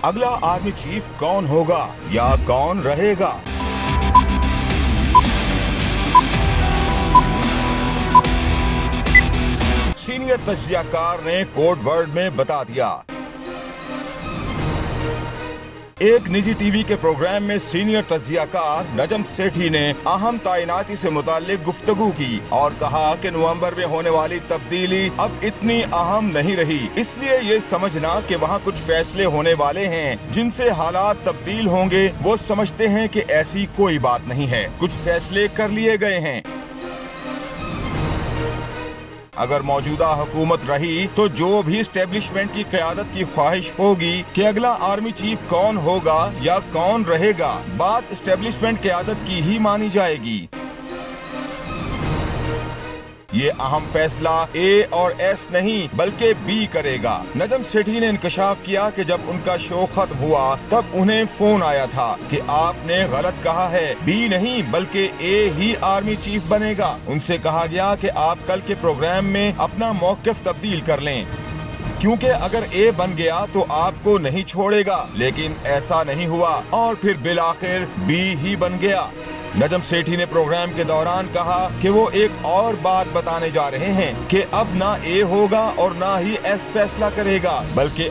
اگلا army chief کون ہوگا یا کون رہے گا؟ سینئر تجزیہ کار نے کوڈ ورڈ میں بتا دیا۔ ایک نجی ٹی وی کے پروگرام میں سینئر تجزیہ کار نجم سیٹھی نے اہم تعیناتی سے متعلق گفتگو کی اور کہا کہ نومبر میں ہونے والی تبدیلی اب اتنی اہم نہیں رہی، اس لیے یہ سمجھنا کہ وہاں کچھ فیصلے ہونے والے ہیں جن سے حالات تبدیل ہوں گے، وہ سمجھتے ہیں کہ ایسی کوئی بات نہیں ہے، کچھ فیصلے کر لیے گئے ہیں۔ اگر موجودہ حکومت رہی تو جو بھی اسٹیبلشمنٹ کی قیادت کی خواہش ہوگی کہ اگلا آرمی چیف کون ہوگا یا کون رہے گا، بات اسٹیبلشمنٹ قیادت کی ہی مانی جائے گی۔ یہ اہم فیصلہ اے اور ایس نہیں بلکہ بی کرے گا۔ نجم سیٹھی نے انکشاف کیا کہ جب ان کا شو ختم ہوا تب انہیں فون آیا تھا کہ آپ نے غلط کہا ہے، بی نہیں بلکہ اے ہی آرمی چیف بنے گا۔ ان سے کہا گیا کہ آپ کل کے پروگرام میں اپنا موقف تبدیل کر لیں، کیونکہ اگر اے بن گیا تو آپ کو نہیں چھوڑے گا، لیکن ایسا نہیں ہوا اور پھر بالآخر بی ہی بن گیا۔ نجم سیٹھی نے پروگرام کے دوران کہا کہ وہ ایک اور بات بتانے جا رہے ہیں کہ اب نہ اے ہوگا اور نہ ہی ایس فیصلہ کرے گا، بلکہ